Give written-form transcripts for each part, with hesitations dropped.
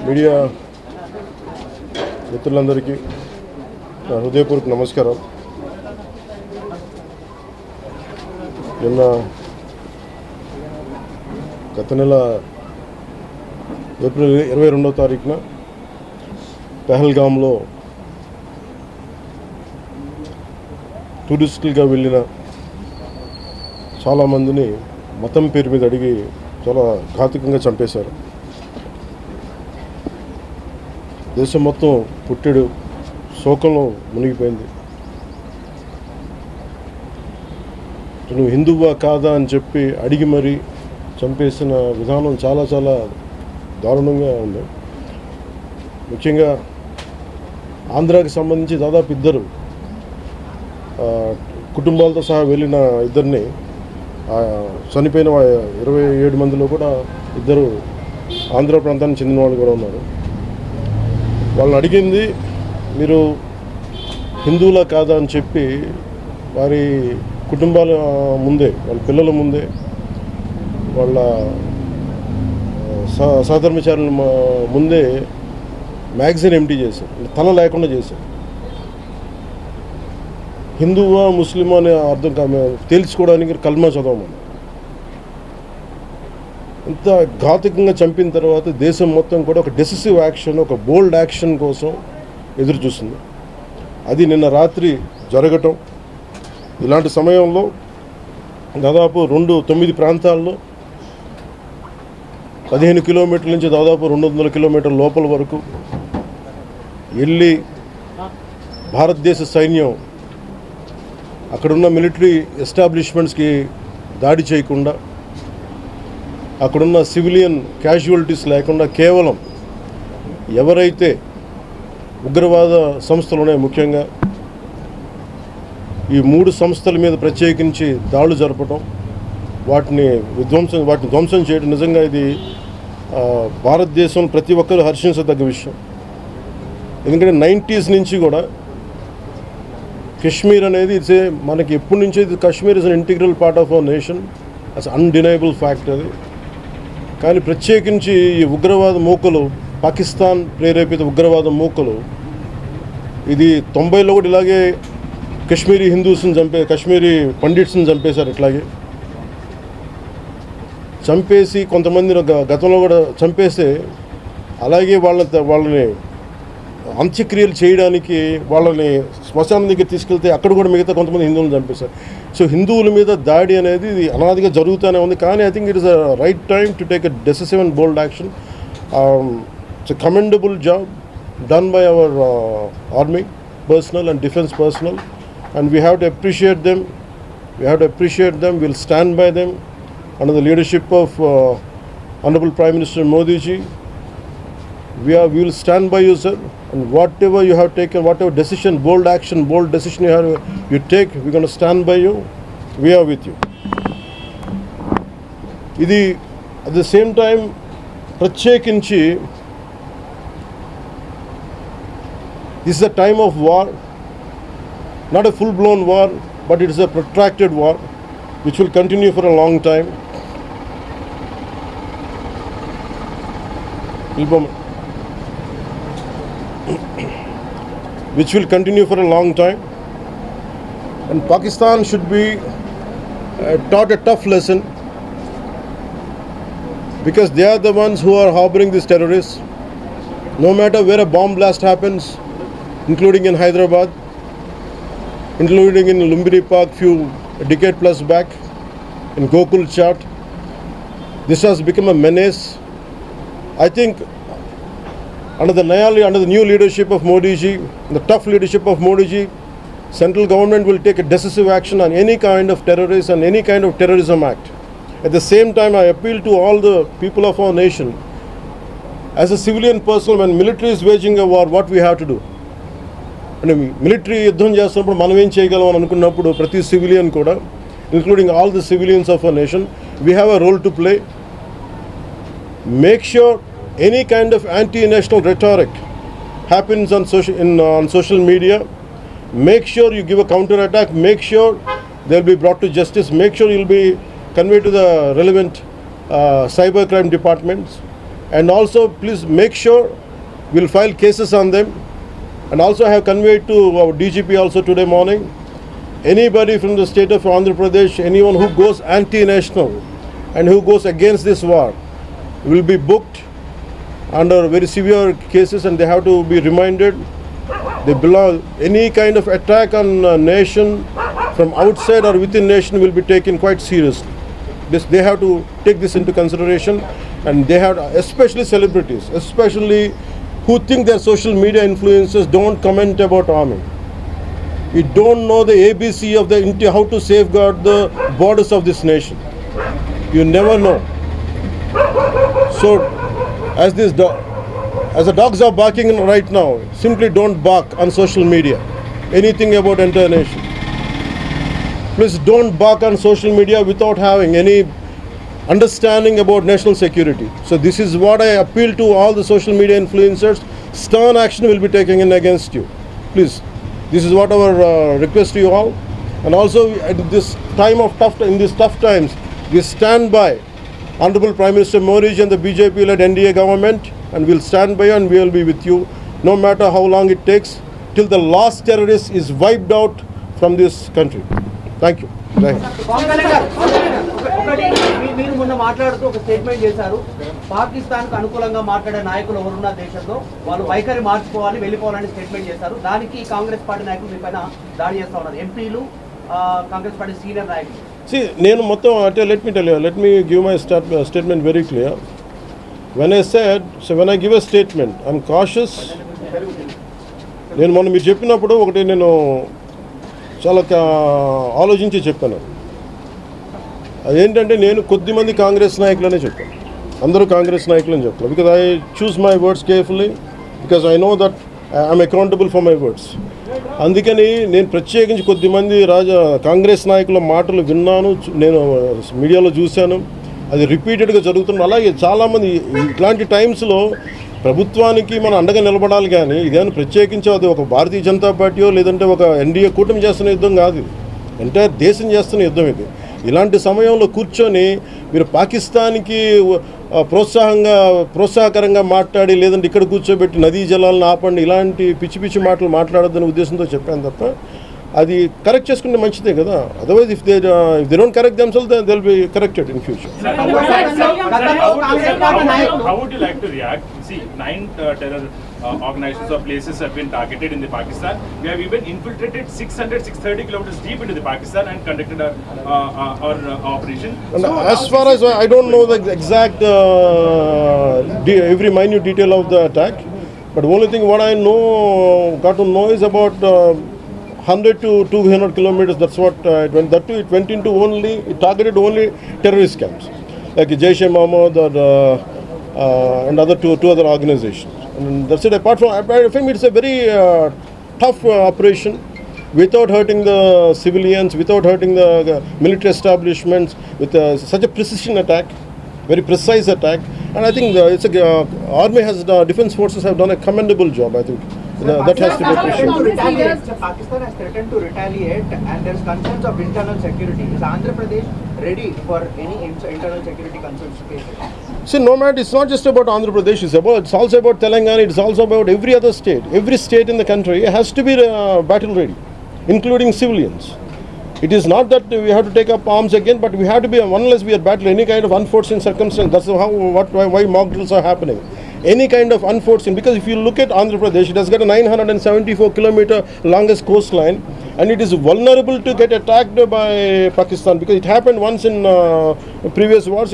Media మిత్రులందరికీ నా హృదయపూర్వక నమస్కారం. నిన్న గత నెల ఏప్రిల్ 22వ తారీఖున పెహల్గాంలో టూరిస్టులుగా వెళ్ళిన చాలామందిని మతం పేరు మీద అడిగి చాలా ఘాతుకంగా చంపేశారు. దేశం మొత్తం పుట్టెడు శోకంలో మునిగిపోయింది. నువ్వు హిందువా కాదా అని చెప్పి అడిగి మరీ చంపేసిన విధానం చాలా చాలా దారుణంగా ఉంది. ముఖ్యంగా ఆంధ్రాకి సంబంధించి దాదాపు ఇద్దరు కుటుంబాలతో సహా వెళ్ళిన ఇద్దరిని చనిపోయిన 27 మందిలో కూడా ఇద్దరు ఆంధ్ర ప్రాంతానికి చెందిన వాళ్ళు కూడా ఉన్నారు. వాళ్ళని అడిగింది మీరు హిందువులా కాదా అని చెప్పి వారి కుటుంబాల ముందే, వాళ్ళ పిల్లల ముందే, వాళ్ళ సహధర్మచారుల ముందే మ్యాగజైన్ ఎంటీ చేశారు, తల లేకుండా చేశారు. హిందువా ముస్లిమా అనే అర్థం తేల్చుకోవడానికి కల్మా చదవమని. ఇంత ఘాతుకంగా చంపిన తర్వాత దేశం మొత్తం కూడా ఒక డెసిసివ్ యాక్షన్, ఒక బోల్డ్ యాక్షన్ కోసం ఎదురు చూస్తుంది. అది నిన్న రాత్రి జరగటం. ఇలాంటి సమయంలో దాదాపు 9 ప్రాంతాల్లో 15 కిలోమీటర్ల నుంచి దాదాపు 200 కిలోమీటర్ల లోపల వరకు వెళ్ళి భారతదేశ సైన్యం అక్కడున్న మిలిటరీ ఎస్టాబ్లిష్మెంట్స్కి దాడి చేయకుండా, అక్కడున్న సివిలియన్ క్యాజువాలిటీస్ లేకుండా కేవలం ఎవరైతే ఉగ్రవాద సంస్థలు ఉన్నాయో, ముఖ్యంగా ఈ 3 సంస్థల మీద ప్రత్యేకించి దాడులు జరపడం, వాటిని ధ్వంసం చేయడం నిజంగా ఇది భారతదేశం ప్రతి ఒక్కరూ హర్షించదగ్గ విషయం. ఎందుకంటే 90s నుంచి కూడా కశ్మీర్ అనేది మనకి ఎప్పటి నుంచో Kashmir is an integral part of our nation, as undeniable fact అది. కానీ ప్రత్యేకించి ఈ ఉగ్రవాద మూకలు, పాకిస్తాన్ ప్రేరేపిత ఉగ్రవాద మూకలు, ఇది 90లో కూడా ఇలాగే కశ్మీరీ హిందూస్ని కశ్మీరీ పండిట్స్ని చంపేశారు. ఇట్లాగే చంపేసి కొంతమంది గతంలో కూడా చంపేస్తే అలాగే వాళ్ళని అంత్యక్రియలు చేయడానికి వాళ్ళని శ్మశానం దగ్గర తీసుకెళ్తే అక్కడ కూడా మిగతా కొంతమంది హిందువులను చంపేశారు. సో హిందువుల మీద దాడి అనేది ఇది అనాదిగా జరుగుతూనే ఉంది. కానీ I think it is a right time to take a decisive and bold action. It's a commendable job done by our army personal and defence personnel, and we have to appreciate them. Will stand by them under the leadership of Honorable Prime Minister Modi ji. We will stand by you, sir, and whatever you have taken, whatever decision, bold action, bold decision you take, we're going to stand by you. We are with you. Idi at the same time ప్రత్యేకించి this is a time of war, not a full blown war, but it is a protracted war which will continue for a long time. Which will continue for a long time, and Pakistan should be taught a tough lesson, because they are the ones who are harboring these terrorists. No matter where a bomb blast happens, including in Hyderabad, including in Lumbini Park a decade plus back, in Gokul Chat, this has become a menace. I think under the new leadership of Modi ji, the tough leadership of Modi ji, central government will take a decisive action on any kind of terrorism and any kind of terrorism act. At the same time, I appeal to all the people of our nation, as a civilian person, when military is waging a war, what we have to do? And military యుద్ధం చేస్తున్నప్పుడు మనం ఏం చేయగలం అని అనుకున్నప్పుడు ప్రతి civilian కూడా, including all the civilians of our nation, we have a role to play. Make sure any kind of anti-national rhetoric happens on social media. Make sure you give a counter-attack. Make sure they'll be brought to justice. Make sure you'll be conveyed to the relevant cybercrime departments. And also please make sure we'll file cases on them. And also I have conveyed to our DGP also today morning, anybody from the state of Andhra Pradesh, anyone who goes anti-national and who goes against this war will be booked under very severe cases, and they have to be reminded they belong. Any kind of attack on a nation from outside or within nation will be taken quite seriously. They have to take this into consideration, and they have, especially celebrities, especially who think they're social media influencers, don't comment about army. You don't know the ABC of the how to safeguard the borders of this nation. You never know. So, as the dogs are barking right now, simply don't bark on social media. Anything about entire nation. Please don't bark on social media without having any understanding about national security. So this is what I appeal to all the social media influencers. Stern action will be taken in against you. Please. This is what our request to you all. And also at this time of these tough times, we stand by Honorable Prime Minister Modi and the BJP-led NDA government, and we'll stand by you and we will be with you no matter how long it takes till the last terrorist is wiped out from this country. Thank you. Thank you. మీరు మొన్న మాట్లాడుతూ ఒక statement చేశారు, పాకిస్తాన్కు అనుకూలంగా మాట్లాడే నాయకులు ఎవరున్న దేశంలో వాళ్ళు వైఖరి మార్చుకోవాలి, వెళ్ళిపోవాలని స్టేట్మెంట్ చేశారు. దానికి కాంగ్రెస్ పార్టీ నాయకులు మీ పైన దాడి చేస్తూ ఉన్నారు, ఎంపీలు, కాంగ్రెస్ పార్టీ సీనియర్ నాయకులు. See, నేను మొత్తం అంటే let me give my statement very clear. When I give a statement, I'm cautious. నేను మొన్న మీరు చెప్పినప్పుడు ఒకటి నేను చాలా ఆలోచించి చెప్పాను. అదేంటంటే నేను కొద్దిమంది కాంగ్రెస్ నాయకులనే చెప్పాను, అందరూ కాంగ్రెస్ నాయకులని చెప్తాను. Because I choose my words carefully, because I know that I'm accountable for my words. అందుకని నేను ప్రత్యేకించి కొద్దిమంది కాంగ్రెస్ నాయకుల మాటలు విన్నాను, నేను మీడియాలో చూశాను, అది రిపీటెడ్గా జరుగుతుంది. అలాగే చాలామంది ఇట్లాంటి టైమ్స్లో ప్రభుత్వానికి మనం అండగా నిలబడాలి, కానీ ఇదేమైనా ప్రత్యేకించి అది ఒక భారతీయ జనతా పార్టీయో లేదంటే ఒక ఎన్డీఏ కూటమి చేస్తున్న యుద్ధం కాదు, ఇది ఎంటైర్ దేశం చేస్తున్న యుద్ధం ఇది. ఇలాంటి సమయంలో కూర్చొని మీరు పాకిస్తాన్కి ప్రోత్సాహకరంగా మాట్లాడి లేదంటే ఇక్కడ కూర్చోబెట్టి నదీ జలాలను ఆపండి, ఇలాంటి పిచ్చి పిచ్చి మాటలు మాట్లాడొద్దనే ఉద్దేశంతో చెప్పాను తప్ప, అది కరెక్ట్ చేసుకుంటే మంచిదే కదా. Otherwise if they don't correct themselves, then they'll be corrected in future. How would you like to react? See, 9 terror organizations or places have been targeted in the Pakistan. We have even infiltrated 630 kilometers deep into the Pakistan and conducted our operation. And so, as far as I don't know the exact every minute detail of the attack, but the only thing what I got to know is about 100 to 200 kilometers. That's what it went. That too, it targeted only terrorist camps like Jaish-e-Mohammed and other two other organizations. And that's it. Apart from it's a very tough operation, without hurting the civilians, without hurting the military establishments, with such a precision attack, very precise attack. And I think army defense forces have done a commendable job, I think. That has to be appreciated. Pakistan has threatened to retaliate, and there is concerns of internal security. Is Andhra Pradesh ready for any internal security concerns faced? See, no matter, it's not just about Andhra Pradesh, it's also about Telangana, it's also about every other state. Every state in the country has to be battle ready, including civilians. It is not that we have to take up arms again, but we have to be, unless we are battling any kind of unforeseen circumstance. That's why mock drills are happening. Any kind of unforeseen, because if you look at Andhra Pradesh, it has got a 974 kilometer longest coastline, and it is vulnerable to get attacked by Pakistan, because it happened once in previous wars.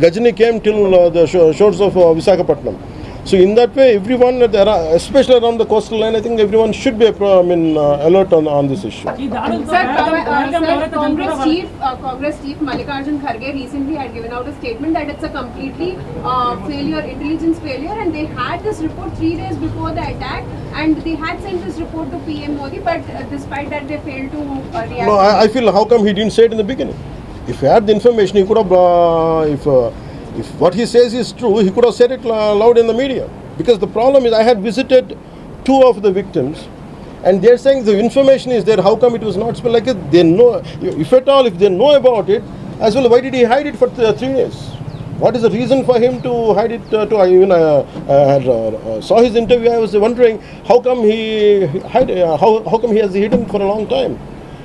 Ghajini came till the shores of Visakhapatnam. So in that way, everyone, especially around the coastal line, I think everyone should be alert on this issue. Congress chief Mallikarjun Kharge recently had given out a statement that it's a completely intelligence failure, and they had this report 3 days before the attack, and they had sent this report to PM Modi, but despite that they failed to react. No, I feel, how come he didn't say it in the beginning? If he had the information, he could have, if what he says is true, he could have said it loud in the media. Because the problem is, I had visited 2 of the victims, and they're saying the information is there. How come it was not spelled like it? They know, if at all, if they know about it, as well, why did he hide it for 3 days? What is the reason for him to hide it? Saw his interview. I was wondering how come he how come he has hidden for a long time.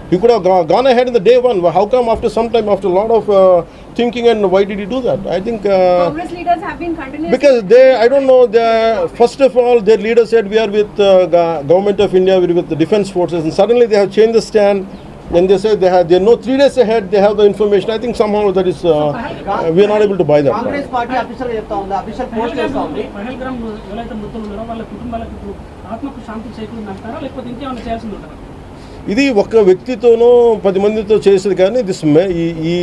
He could have gone ahead in the day one. How come after some time, after a lot of thinking, and why did he do that? I think Congress leaders have been continuously... because I don't know. First of all, their leader said we are with government of India, we are with the defense forces, and suddenly they have changed the stand. And they say they know 3 days ahead they have the information. I think somehow that is we are not able to buy that. Congress party official చెప్తా ఉంది, official post చేస్తా ఉంది. పహల్గామ్ ఎవరైతే మృతులు ఉన్నారో వాళ్ళ కుటుంబాలకు ఇప్పుడు ఆత్మకు శాంతి చేకూరింది అంటారా, లేకపోతే ఇంకేమైనా చేయాల్సింది ఉంటారా? ఇది ఒక వ్యక్తితోనో 10 మందితో చేసేది కానీ ఈ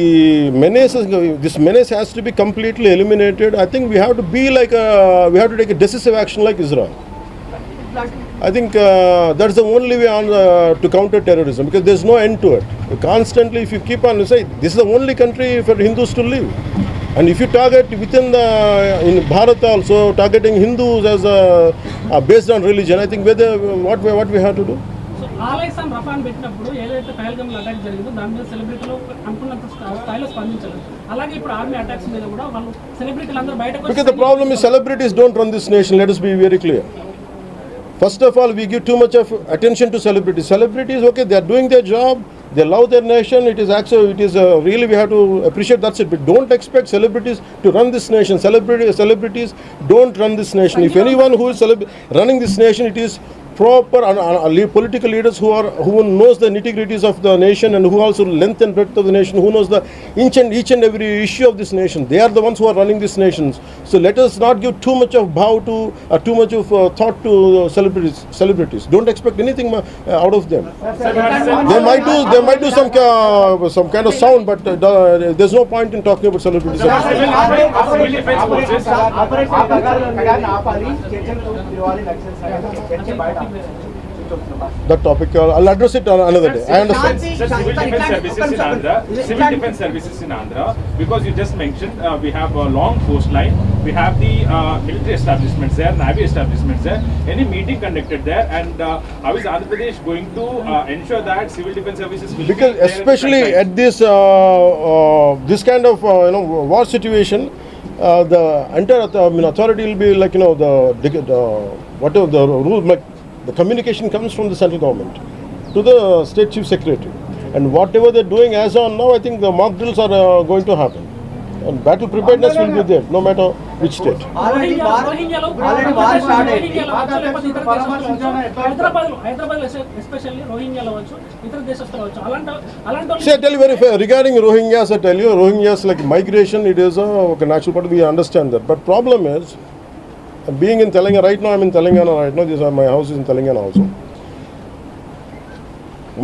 menace has to be completely eliminated. I think we have to take a decisive action like Israel. I think that's the only way to counter terrorism, because there's no end to it. Constantly, if you keep on saying this is the only country for Hindus to live, and if you target within in Bharat also targeting Hindus as based on religion, I think what we have to do. So ఆలైసాన్ రఫాన్ పెట్టినప్పుడు ఏదైతే Pahalgam attack జరిగిందో దాని మీద సెలబ్రిటీలు అనుకున్నంత స్థాయిలో స్పందించలేదు. అలాగే ఇప్పుడు ఆర్మీ అటాక్స్ మీద కూడా వాళ్ళు సెలబ్రిటీలు అందరూ బయటకు వచ్చి... Because the problem is celebrities don't run this nation. Let us be very clear. First of all, we give too much of attention to celebrities. Celebrities, okay, they are doing their job. They love their nation. It is really we have to appreciate. That's it. But don't expect celebrities to run this nation. Celebrities don't run this nation. If anyone who is running this nation, it is proper political leaders who knows the nitty-gritties of the nation, and who also length and breadth of the nation, who knows the each and every issue of this nation. They are the ones who are running this nations. So let us not give too much of too much of thought to celebrities. Don't expect anything out of them. They might do some kind of sound, but there's no point in talking about celebrities. That topic I'll address it another day. I understand. Civil defense services in Andhra, because you just mentioned we have a long coastline, we have the military establishments there, navy establishments there. Any meeting conducted there, and how is Andhra Pradesh going to ensure that civil defense services will because be there especially at this kind of war situation, the entire authority will be like whatever the rule, like the communication comes from the central government to the state chief secretary, and whatever they're doing as on now, I think the mock drills are going to happen, and battle preparedness will be there no matter which state. Hyderabad especially రోహింగ్యాలో వచ్చు, ఇతర దేశస్తులు వచ్చు, అలాంటి See, I tell you very fair regarding Rohingyas. I tell you, Rohingyas like migration, it is a natural part. We understand that, but problem is being in Telangana right now. I'm in Telangana right now. My house is in Telangana also.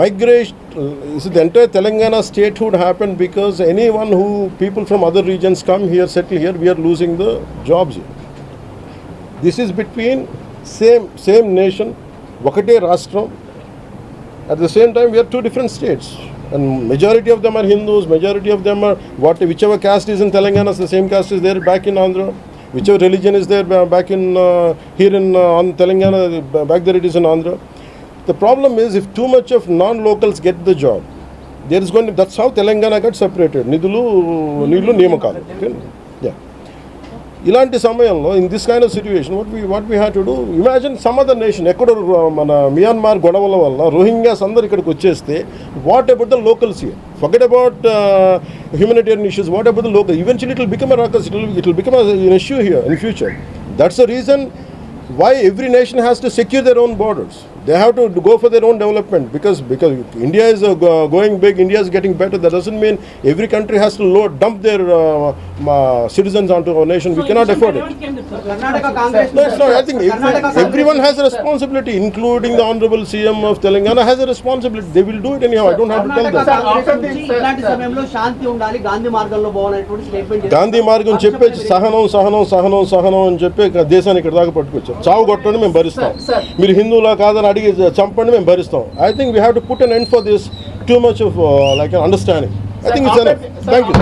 Migration, the entire Telangana statehood happened because people from other regions come here, settle here. We are losing the jobs here. This is between same nation, Vakate Rashtra. At the same time, we are two different states, and majority of them are Hindus. Majority of them are whichever caste is in Telangana, the same caste is there back in Andhra. Whichever religion is there back in here in on Telangana, back there it is in Andhra. The problem is if too much of non-locals get the job, that's how Telangana got separated. Nidulu Niyamakalu. Yeah. ఇలాంటి సమయంలో in this kind of situation, what we had to do, imagine some other nation, ఎక్కడో మన Myanmar గొడవల వల్ల Rohingyas అందరు ఇక్కడికి వచ్చేస్తే, what about the locals here? Forget about humanitarian issues. What about the local? Eventually it will become a ruckus. It will become an issue here in future. That's the reason why every nation has to secure their own borders. They have to go for their own development, because India is going big, India is getting better. That doesn't mean every country has to dump their citizens onto our nation. We cannot afford it. No, I think everyone has a responsibility, including the Honorable CM of Telangana has a responsibility. They will do it anyhow. I don't have to tell them. ఇలాంటి సమయంలో శాంతి ఉండాలి, గాంధీ మార్గంలో పోవాలనేటువంటి statement Gandhi మార్గం చెప్పేసి సహనం అని చెప్పి దేశాన్ని ఇక్కడ దాకా పట్టుకొచ్చారు. చావు కొట్టండి మేము భరిస్తాం, మీరు హిందువులా కాదని అడిగి చంపండి మేము భరిస్తాం. I think we have to put an end for this too much of like an understanding. I think it's enough. Thank you.